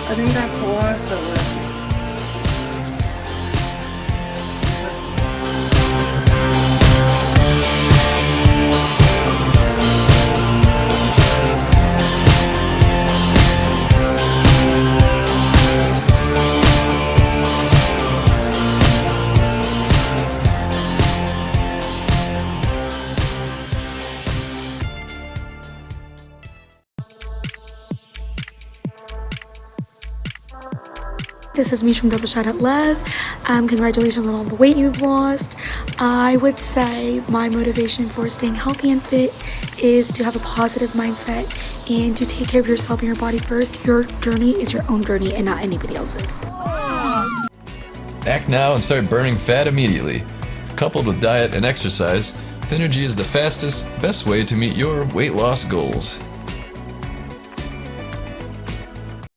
I think that was so. This is me from Double Shout Out Love. Congratulations on all the weight you've lost. I would say my motivation for staying healthy and fit is to have a positive mindset and to take care of yourself and your body first. Your journey is your own journey and not anybody else's. Act now and start burning fat immediately. Coupled with diet and exercise, Thynergy is the fastest, best way to meet your weight loss goals.